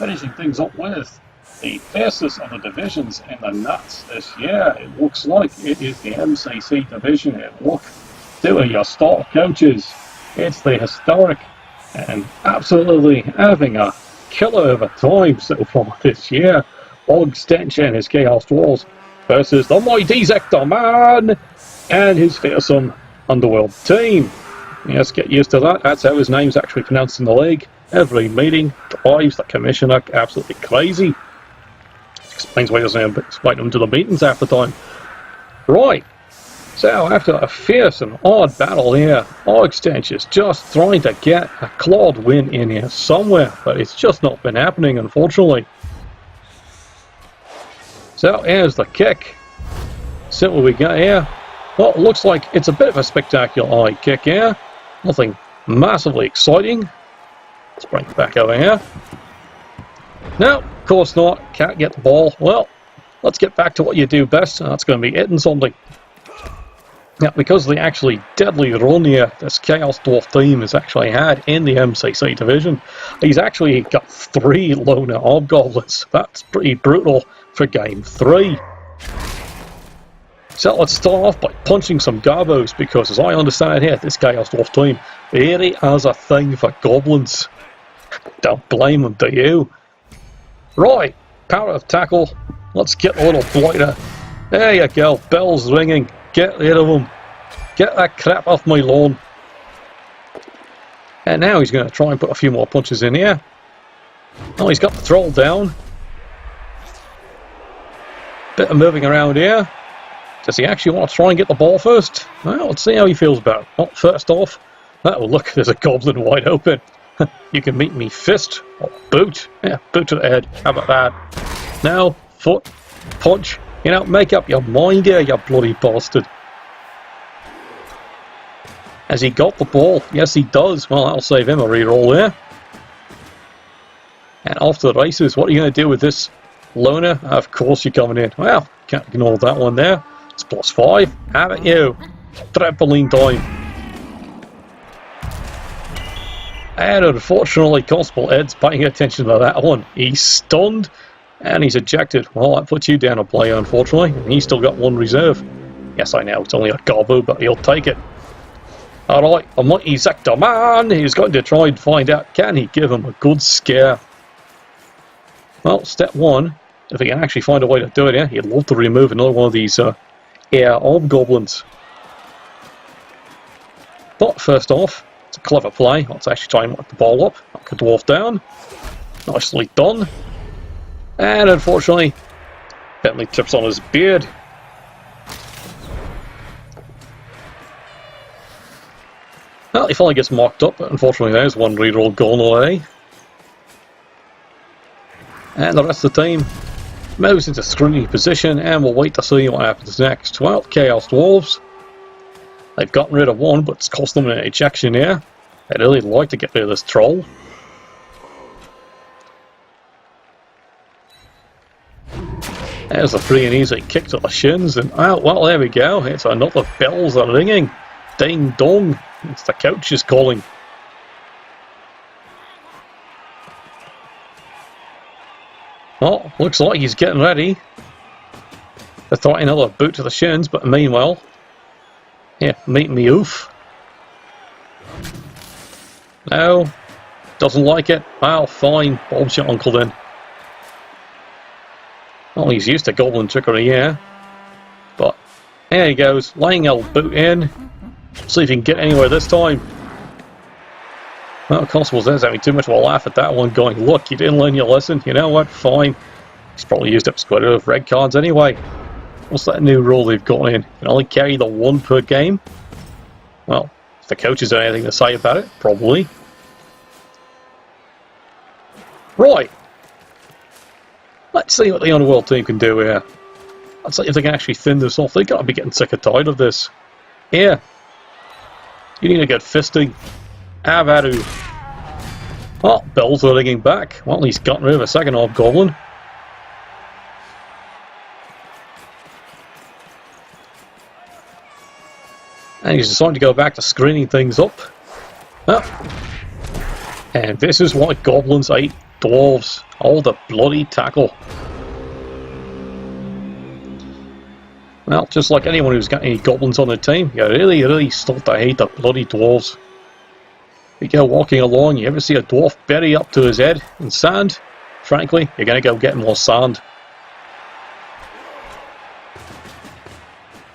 finishing things up with the fiercest of the divisions in the NATTS this year. It looks like it is the MCC Division. Look, two of your star coaches. It's the historic and absolutely having a killer of a time so far this year. Og Stench and his Chaos Dwarves versus the mighty Zector Man and his fearsome Underworld team. Yes, get used to that. That's how his name's actually pronounced in the league. Every meeting drives the commissioner absolutely crazy. Explains why he doesn't invite them to the meetings half the time. Right, so after a fierce and odd battle here, Og Stench is just trying to get a clawed win in here somewhere, but it's just not been happening, unfortunately. So here's the kick. See what we got here. Well, it looks like it's a bit of a spectacular kick here. Nothing massively exciting. Let's bring it back over here. No, of course not. Can't get the ball. Well, let's get back to what you do best. That's going to be hitting something. Now, because of the actually deadly run here this Chaos Dwarf team has actually had in the MCC Division, he's actually got 3 loner hobgoblins. That's pretty brutal for game 3. So let's start off by punching some garbos, because as I understand it here, this Chaos Dwarf team really has a thing for goblins. Don't blame them, do you? Right, power of tackle. Let's get a little blighter. There you go, bells ringing. Get rid of them. Get that crap off my lawn. And now he's going to try and put a few more punches in here. Oh, he's got the troll down. Bit of moving around here. Does he actually want to try and get the ball first? Well, let's see how he feels about it. Well, first off, oh look, there's a goblin wide open. You can meet me fist or boot. Yeah, boot to the head. How about that? Now, foot, punch. You know, make up your mind here, you bloody bastard. Has he got the ball? Yes, he does. Well, that'll save him a reroll there. And off to the races. What are you going to do with this loner? Of course you're coming in. Well, can't ignore that one there. It's +5. Haven't you? Trampoline time. And unfortunately, Constable Ed's paying attention to that one. He's stunned and he's ejected. Well, that puts you down a play, unfortunately. And he's still got 1 reserve. Yes, I know, it's only a garbo, but he'll take it. Alright, the mighty Zector Man is going to try and find out, can he give him a good scare? Well, step 1, if he can actually find a way to do it here, he'd love to remove another one of these air hobgoblins. But first off, it's a clever play. Let's actually try and knock the ball up. Knock the dwarf down. Nicely done. And unfortunately, Bentley trips on his beard. Well, he finally gets marked up, but unfortunately there's 1 reroll gone away. And the rest of the team moves into screening position, and we'll wait to see what happens next. Well, Chaos Dwarves. They've gotten rid of 1, but it's cost them an ejection here. I'd really like to get rid of this troll. There's a free and easy kick to the shins, and oh, well, there we go. It's another bells are ringing. Ding dong. It's the coaches calling. Well, looks like he's getting ready to throw another boot to the shins, but meanwhile, yeah, meet me oof. No, doesn't like it. Well, fine, Bob's your uncle then. Well, he's used to goblin trickery here. But there he goes, laying a boot in. See if he can get anywhere this time. Well, Constable Zed's having too much of a laugh at that one, going, look, you didn't learn your lesson. You know what? Fine. He's probably used up quite a bit of red cards anyway. What's that new rule they've got in? You can only carry the 1 per game? Well, if the coaches have anything to say about it, probably. Right. Let's see what the Underworld team can do here. Let's see if they can actually thin this off. They've got to be getting sick and tired of this. Here. You need a good fisting. Avadu. Oh, bells are ringing back. Well, he's gotten rid of a second hobgoblin. And he's decided to go back to screening things up. Oh. And this is why goblins hate dwarves. Oh, the bloody tackle. Well, just like anyone who's got any goblins on their team, you really start to hate the bloody dwarves. You go walking along, you ever see a dwarf bury up to his head in sand? Frankly, you're going to go get more sand.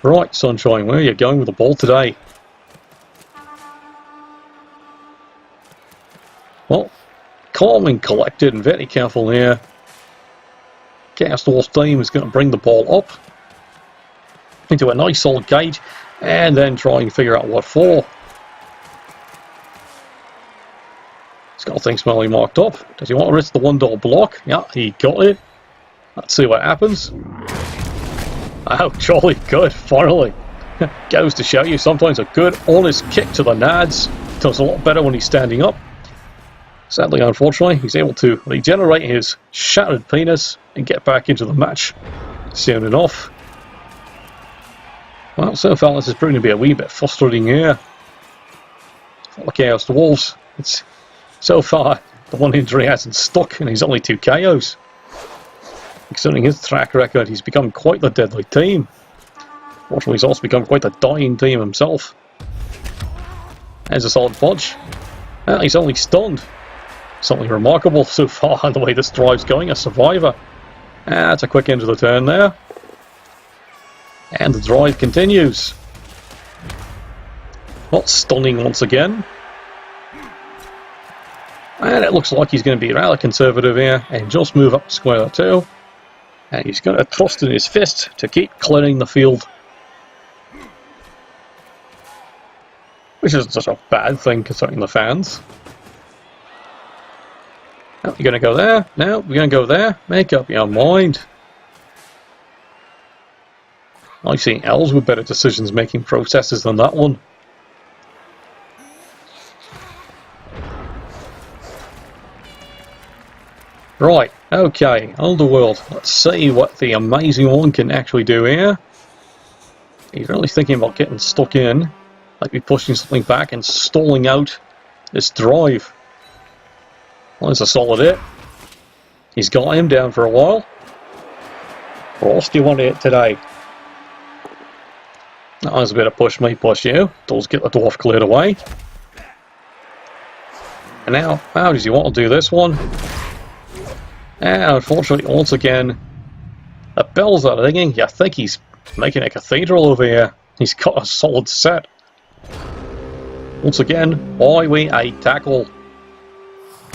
Right, Sunshine, where are you going with the ball today? Well, calm and collected and very careful here. Chaos Dwarf's team is going to bring the ball up into a nice solid gate and then try and figure out what for. He's got things smelly marked up. Does he want to risk the $1 block? Yeah, he got it. Let's see what happens. Oh, jolly good, finally. Goes to show you sometimes a good, honest kick to the nads does a lot better when he's standing up. Sadly, unfortunately, he's able to regenerate his shattered penis and get back into the match soon enough. Well, so far this is proving to be a wee bit frustrating here. For the Chaos Dwarves, it's so far the one injury hasn't stuck and he's only 2 KOs. Considering his track record, he's become quite the deadly team. Fortunately, he's also become quite the dying team himself. There's a solid punch. Well, he's only stunned. Something remarkable so far on the way this drive's going, a survivor. That's a quick end of the turn there. And the drive continues. Not stunning once again. And it looks like he's going to be rather conservative here and just move up to square 2. And he's going to trust in his fist to keep clearing the field. Which isn't such a bad thing considering the fans. Oh, you're going to go there? No, we're going to go there. Make up your mind. I've seen elves with better decisions-making processes than that one. Right, okay, Underworld. Let's see what the amazing one can actually do here. He's really thinking about getting stuck in, like be pushing something back and stalling out this drive. Well, that's a solid hit. He's got him down for a while. What else do you want to hit today? That was a bit of push me, push you. Does get the dwarf cleared away. And now, how does he want to do this one? And unfortunately, once again, the bells are ringing. I think he's making a cathedral over here. He's got a solid set. Once again, why we a tackle.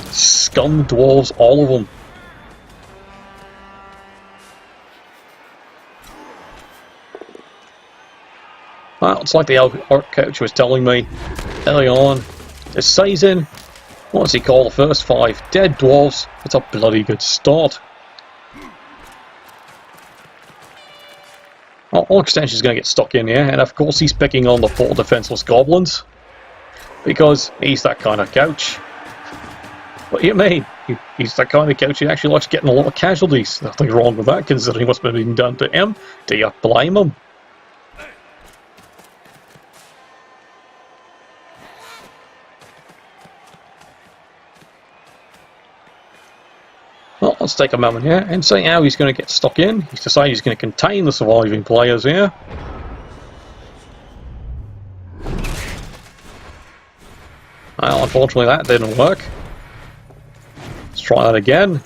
Scum dwarves, all of them. Well, it's like the art coach was telling me early on this season. What does he call the first 5 dead dwarves? It's a bloody good start. Well, all extension's going to get stuck in here, and of course he's picking on the 4 defenseless goblins because he's that kind of coach. What do you mean? He's that kind of coach who actually likes getting a lot of casualties. Nothing wrong with that considering what's been being done to him. Do you blame him? Well, let's take a moment here and see how he's going to get stuck in. He's decided he's going to contain the surviving players here. Well, unfortunately that didn't work. Let's try that again.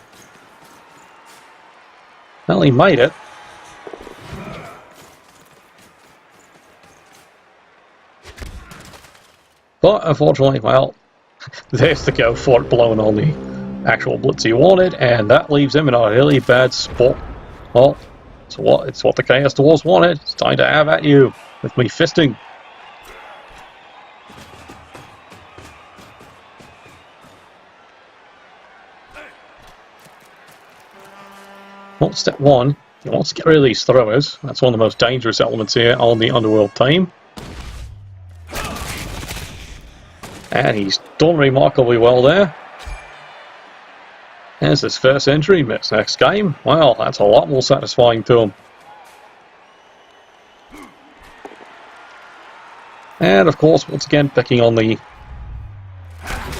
Well, he made it. But unfortunately, well, there's the go for it blowing on the actual blitz he wanted, and that leaves him in a really bad spot. Well, it's what the Chaos Dwarves wanted. It's time to have at you with me fisting. Well, step 1, he wants to get rid of these throwers. That's one of the most dangerous elements here on the Underworld team. And he's done remarkably well there. There's his first injury, missed next game. Well, that's a lot more satisfying to him. And of course, once again, picking on the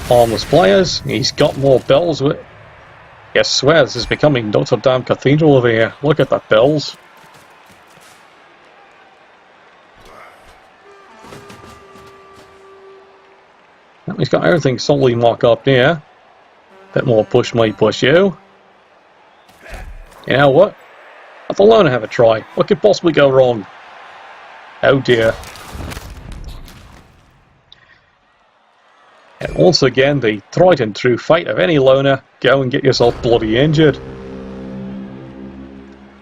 harmless players. He's got more bells with Yes, I swear this is becoming Notre Dame Cathedral over here. Look at the bells. He's got everything solidly marked up there. Bit more push me, push you. You know what? Let the loner have a try. What could possibly go wrong? Oh dear. And once again, the tried and true fate of any loner, go and get yourself bloody injured.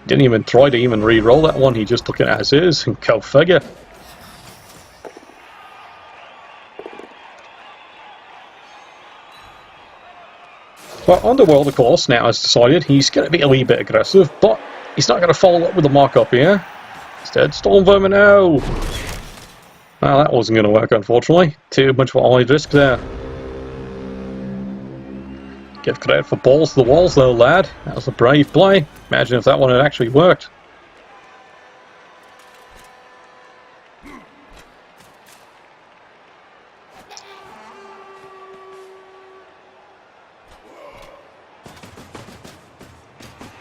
Didn't even try to even re-roll that one, he just took it as is, and go figure. Well, Underworld, of course, now has decided he's going to be a wee bit aggressive, but he's not going to follow up with a mark-up here. Instead, Storm Vermin now! Well, that wasn't going to work, unfortunately. Too much of a high risk there. Give credit for balls to the walls, though, lad. That was a brave play. Imagine if that one had actually worked.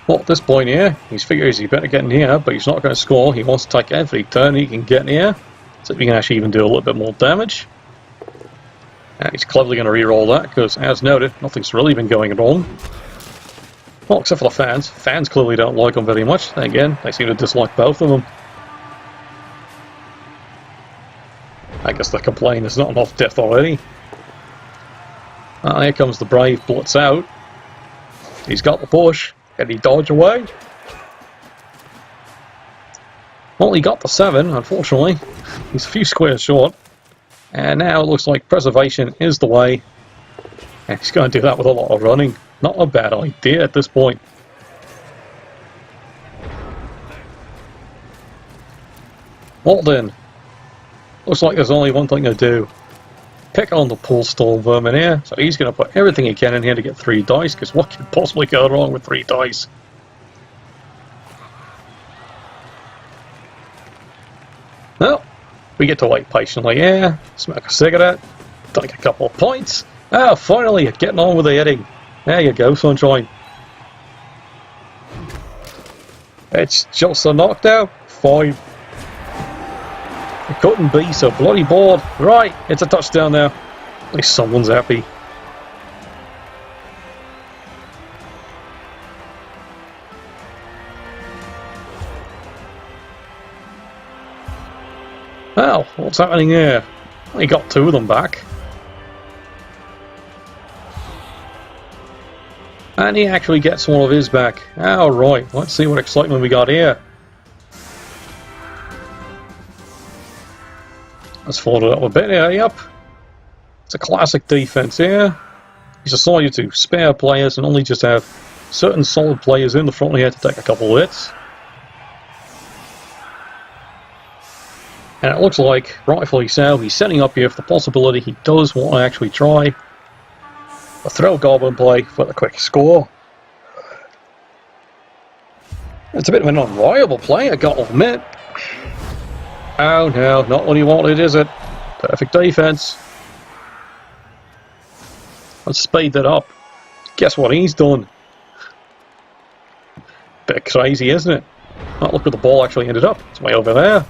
Well, at this point here, he figures he better get in here, but he's not going to score. He wants to take every turn he can get in here, so he can actually even do a little bit more damage. And he's cleverly going to re-roll that, because as noted, nothing's really been going wrong. Well, except for the fans. Fans clearly don't like him very much. Then again, they seem to dislike both of them. I guess they're complaining there's not enough death already. Here comes the Brave, blitz out. He's got the push. Can he dodge away? Well, he got the 7, unfortunately. He's a few squares short. And now it looks like preservation is the way. And he's going to do that with a lot of running. Not a bad idea at this point. Walden. Looks like there's only one thing to do. Pick on the Pool Storm Vermin here. So he's going to put everything he can in here to get 3 dice, because what could possibly go wrong with 3 dice? Well, we get to wait patiently here, smoke a cigarette, take a couple of points. Ah, finally, getting on with the hitting. There you go, sunshine. It's just a knockdown. Fine. It couldn't be so bloody bored. Right, it's a touchdown now. At least someone's happy. Well, what's happening here? He got 2 of them back. And he actually gets one of his back. Alright, let's see what excitement we got here. Let's fold it up a bit here, yep. It's a classic defense here. He's decided to spare players and only just have certain solid players in the front here to take a couple of hits. And it looks like, rightfully so, he's setting up here for the possibility he does want to actually try a throw goblin play for the quick score. It's a bit of an unreliable play, I gotta admit. Oh no, not what he wanted, is it? Perfect defense. Let's speed that up. Guess what he's done? Bit crazy, isn't it? Oh, look where the ball actually ended up. It's way over there.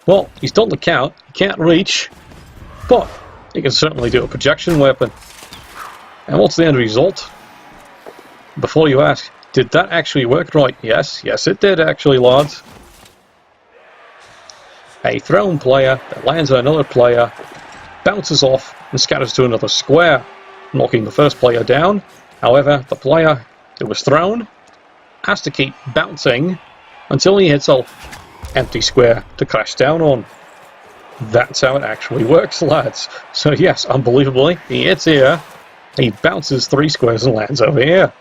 Well, he's done the count. He can't reach, but he can certainly do a projection weapon. And what's the end result? Before you ask, did that actually work right? Yes, yes it did actually, lads. A thrown player that lands on another player, bounces off and scatters to another square, knocking the first player down. However, the player who was thrown has to keep bouncing until he hits an empty square to crash down on. That's how it actually works, lads. So yes, unbelievably, he hits here, he bounces 3 squares and lands over here,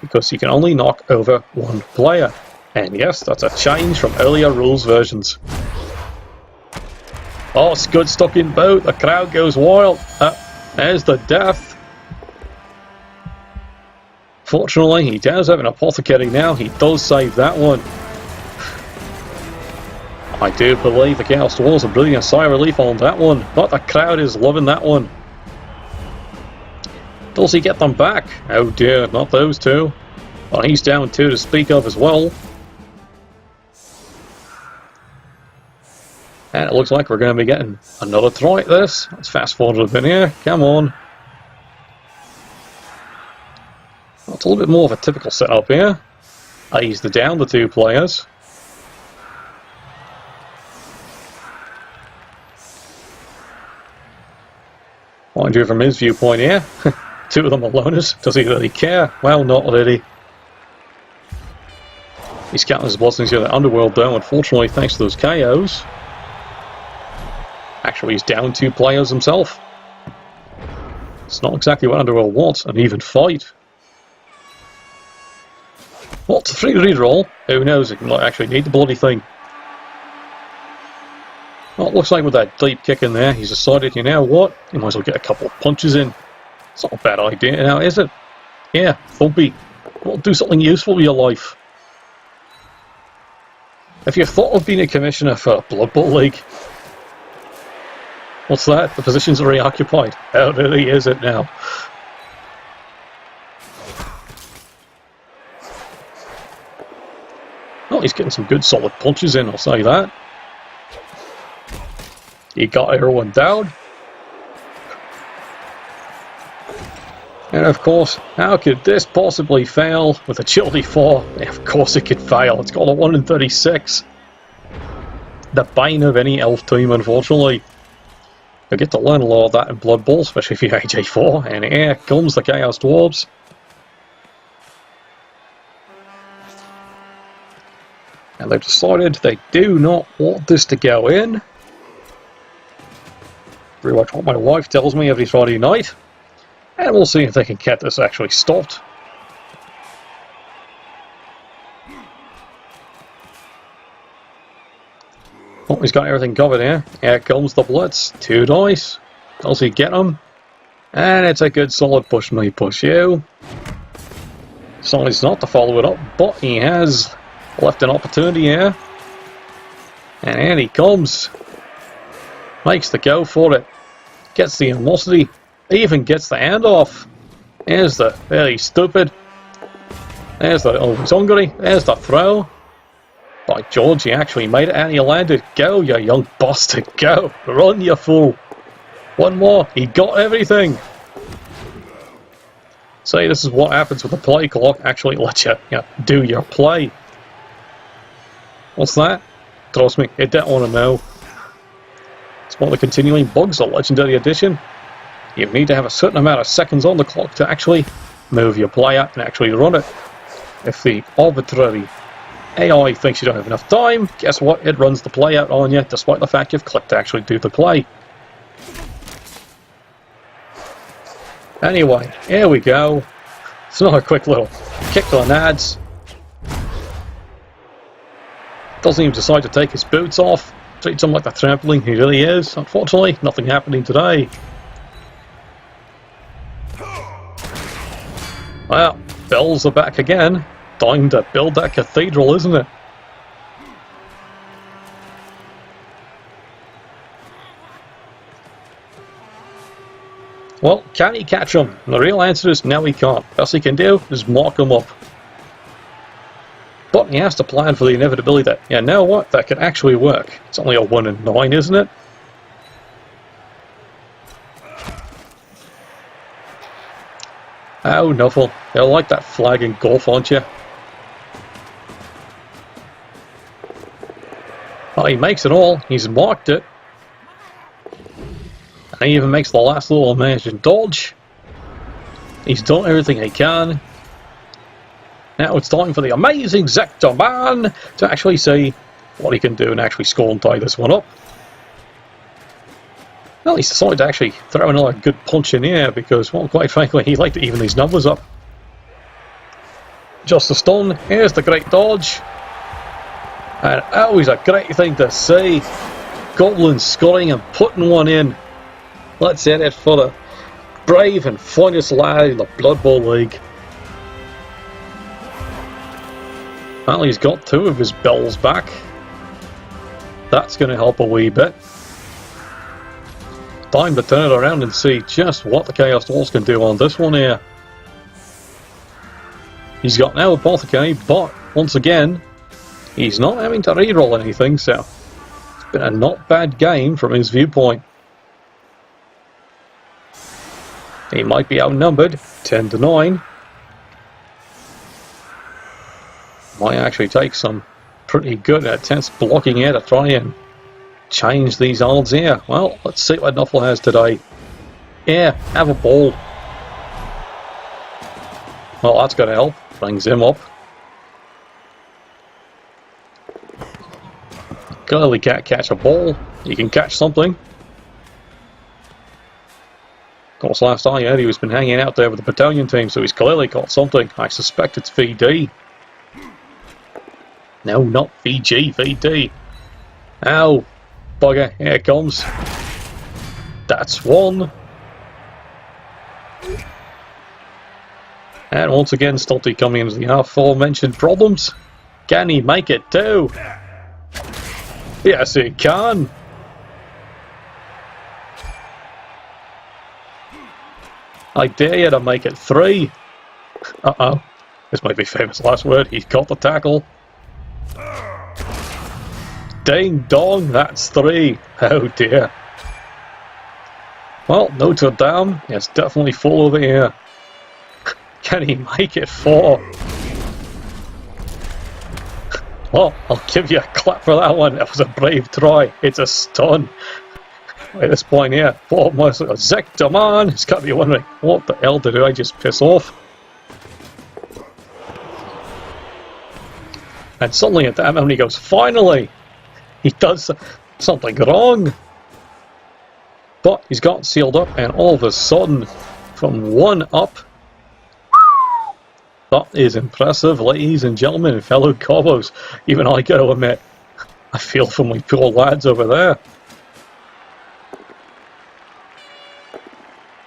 because you can only knock over 1 player. And yes, that's a change from earlier rules versions. Oh, it's good stuck in boat. The crowd goes wild. There's the death. Fortunately, he does have an apothecary now. He does save that one. I do believe the Chaos Dwarves are breathing a sigh of relief on that one, but the crowd is loving that one. Does he get them back? Oh dear, not those two. Well, he's down 2 to speak of as well. And it looks like we're going to be getting another try at this. Let's fast forward a bit here. Come on. Well, it's a little bit more of a typical setup here. I ease down the 2 players. Mind you, from his viewpoint here, 2 of them are loners. Does he really care? Well, not really. He's counting his blessings here at Underworld though, unfortunately, thanks to those KOs. Actually, he's down 2 players himself. It's not exactly what Underworld wants, an even fight. Well, it's a free reroll. Who knows, it might actually need the bloody thing. Well, it looks like with that deep kick in there, he's decided, you know what, you might as well get a couple of punches in. It's not a bad idea now, is it? Yeah, Thumpy, well, do something useful with your life. If you thought of being a commissioner for a Blood Bowl League, what's that? The position's already occupied. How really is it now? Well, he's getting some good solid punches in, I'll say that. He got everyone down. And of course, how could this possibly fail with a Childy 4? Of course it could fail. It's got a 1 in 36. The bane of any elf team, unfortunately. You'll get to learn a lot of that in Blood Bowl, especially if you're AJ4. And here comes the Chaos Dwarves. And they've decided they do not want this to go in. Pretty much what my wife tells me every Friday night. And we'll see if they can get this actually stopped. Oh, he's got everything covered here. Here comes the blitz. 2 dice. Does he get them? And it's a good solid push me, push you. Decides not to follow it up, but he has left an opportunity here. And here he comes. Makes the go for it. Gets the animosity. Even gets the handoff. There's the very stupid. There's the oh, he's hungry. There's the throw. By George, he actually made it and he landed. Go, you young bastard, go. Run, you fool. One more. He got everything. See, this is what happens with the play clock. Actually lets you do your play. What's that? Trust me, you don't want to know. It's one of the continuing bugs of Legendary Edition. You need to have a certain amount of seconds on the clock to actually move your player and actually run it. If the arbitrary AI thinks you don't have enough time, guess what? It runs the play out on you, despite the fact you've clicked to actually do the play. Anyway, here we go. It's another quick little kick to the nads. Doesn't even decide to take his boots off. Treats him like the trampoline he really is. Unfortunately, nothing happening today. Well, bells are back again. Time to build that cathedral, isn't it? Well, can he catch him? And the real answer is no, he can't. Best he can do is mark him up. But he has to plan for the inevitability that, yeah, now what? That could actually work. It's only a 1 in 9, isn't it? Oh, Nuffle. You'll like that flag in golf, aren't you? Well, he makes it all. He's marked it. And he even makes the last little amazing dodge. He's done everything he can. Now it's time for the amazing Zector Man to actually see what he can do and actually score and tie this one up. Well, he's decided to actually throw another good punch in here because, well, quite frankly, he'd like to even these numbers up. Just a stun. Here's the great dodge. And always a great thing to see. Goblin scoring and putting one in. Let's hit it for the brave and finest lad in the Blood Bowl League. Well, he's got 2 of his bells back. That's going to help a wee bit. Time to turn it around and see just what the Chaos Dwarfs can do on this one here. He's got now Apothecary, but once again, he's not having to reroll anything, so it's been a not bad game from his viewpoint. He might be outnumbered, 10-9. Might actually take some pretty good attempts blocking here to try and change these odds here. Well, let's see what Nuffle has today. Yeah, have a ball. Well, that's going to help. Brings him up. Clearly can't catch a ball. You can catch something. Of course, last I heard, he's been hanging out there with the battalion team, so he's clearly got something. I suspect it's VD. No, not VG, VD. Ow, bugger, here it comes. That's one. And once again, Stulty coming into the aforementioned problems. Can he make it two? Yes, he can. I dare you to make it three. Uh-oh. This might be famous last word. He's got the tackle. Ding dong, that's three. Oh dear. Well, Notre Dame is definitely full over here. Can he make it four? Well, I'll give you a clap for that one. That was a brave try. It's a stun. At this point here, Bob must Zektaman. He's got to be wondering, what the hell did I just piss off? And suddenly at that moment he goes, finally! He does something wrong. But he's got sealed up, and all of a sudden, from one up, that is impressive, ladies and gentlemen, and fellow Cobbos. Even I got to admit, I feel for my poor lads over there.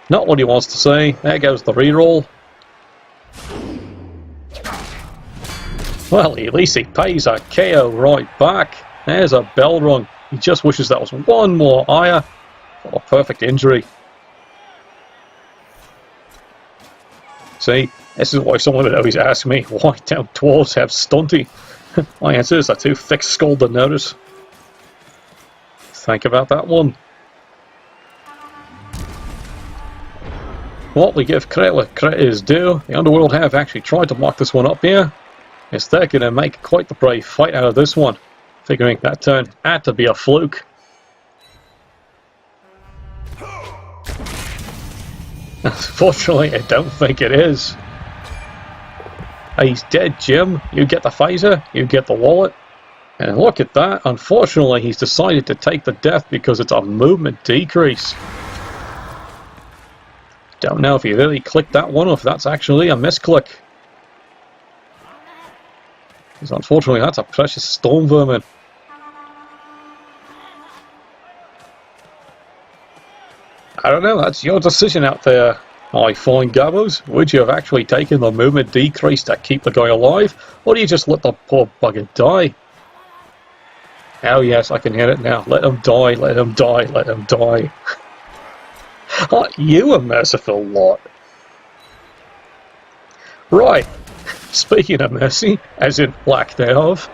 Not what he wants to say. There goes the reroll. Well, at least he pays a KO right back. There's a bell rung. He just wishes that was one more higher for a perfect injury. See, this is why someone would always ask me, why don't dwarves have Stunty? My answer is they're too thick-skulled to notice. Think about that one. Well, we give credit where credit is due. The Underworld have actually tried to mock this one up here. Yes, they're going to make quite the brave fight out of this one, figuring that turn had to be a fluke. Unfortunately, I don't think it is. He's dead, Jim. You get the phaser, you get the wallet. And look at that. Unfortunately, he's decided to take the death because it's a movement decrease. Don't know if he really clicked that one or if that's actually a misclick. Because unfortunately, that's a precious storm vermin. I don't know, that's your decision out there, my fine Gabos. Would you have actually taken the movement decrease to keep the guy alive, or do you just let the poor bugger die? Oh yes, I can hear it now. Let him die, let him die, let him die. Aren't you a merciful lot? Right, speaking of mercy, as in lack thereof,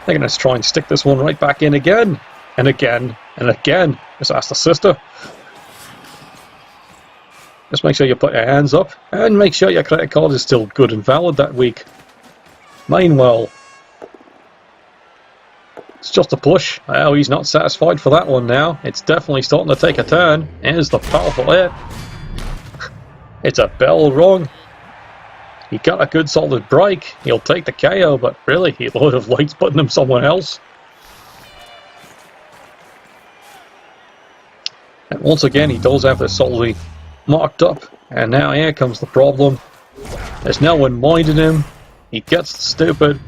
they're going to try and stick this one right back in again, and again, and again. Just ask the sister. Just make sure you put your hands up, and make sure your credit card is still good and valid that week. Meanwhile, it's just a push. Oh, he's not satisfied for that one now. It's definitely starting to take a turn. Here's the powerful hit. It's a bell rung. He got a good solid break. He'll take the KO, but really, he would have liked putting him somewhere else. And once again, he does have this solidly marked up, and now here comes the problem. There's no one minding him. He gets the stupid,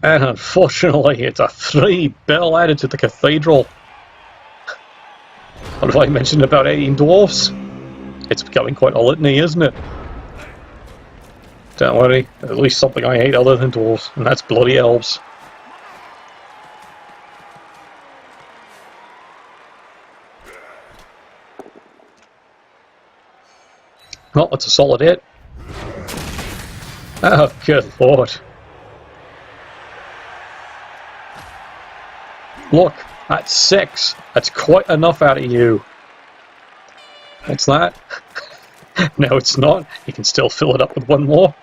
and unfortunately it's a 3 bell added to the cathedral. What have I mentioned about 18 dwarfs? It's becoming quite a litany, isn't it? Don't worry, there's at least something I hate other than dwarfs, and that's bloody elves. Oh, it's a solid hit. Oh, good lord. Look, that's 6. That's quite enough out of you. What's that? No, it's not. You can still fill it up with one more.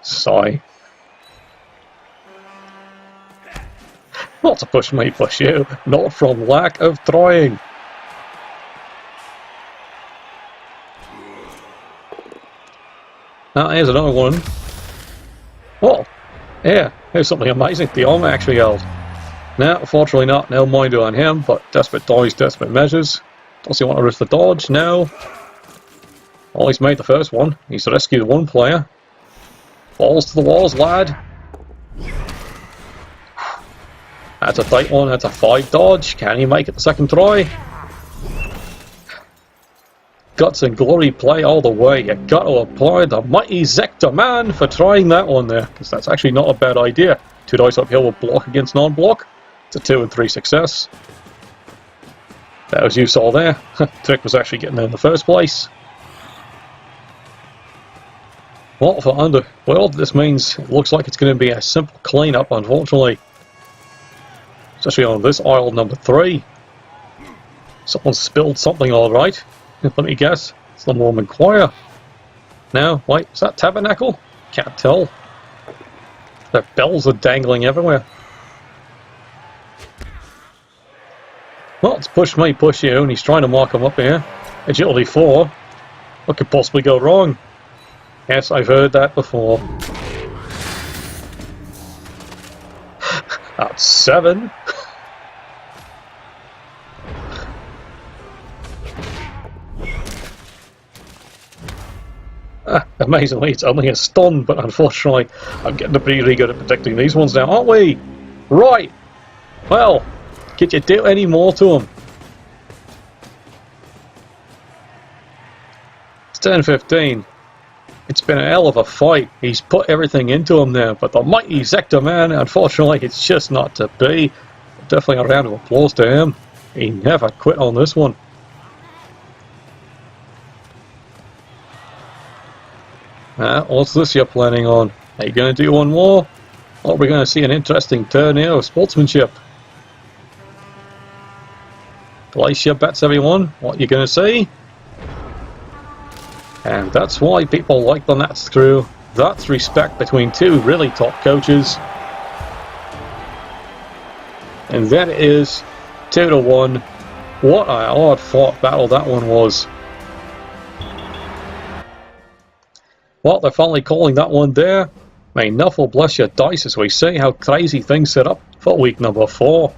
Sigh. Not to push me, push you. Not from lack of trying. Now, here's another one. Oh, yeah, here's something amazing. The arm actually held. Now, unfortunately not. No mind on him, but desperate dies, desperate measures. Does he want to risk the dodge? No. Well, he's made the first one. He's rescued one player. Balls to the walls, lad. That's a tight one. That's a 5 dodge. Can he make it the second try? Guts and glory play all the way. You got to apply the mighty Zector man for trying that one there, because that's actually not a bad idea. 2 dice uphill with block against non-block. It's a 2 and 3 success. That was you saw there. Trick was actually getting there in the first place. Well, for Underworld, this means it looks like it's going to be a simple cleanup, unfortunately. Especially on this aisle number 3. Someone spilled something alright. Let me guess. It's the Mormon choir. Now, wait, is that Tabernacle? Can't tell. Their bells are dangling everywhere. Well, it's push me, push you, and he's trying to mark him up here. Agility 4. What could possibly go wrong? Yes, I've heard that before. That's 7. Amazingly, it's only a stun, but unfortunately, I'm getting pretty really good at predicting these ones now, aren't we? Right. Well, could you do any more to him? It's 10-15. It's been a hell of a fight. He's put everything into him there, but the mighty Zector man, unfortunately, it's just not to be. Definitely a round of applause to him. He never quit on this one. What's this you're planning on? Are you going to do one more? Or are we going to see an interesting turn here of sportsmanship? Place your bets, everyone. What you're going to see? And that's why people like the NATTS crew. That's respect between 2 really top coaches. And that is 2-1. What a hard fought battle that one was. Well, they're finally calling that one there. May Nuffle bless your dice as we see how crazy things set up for week number 4.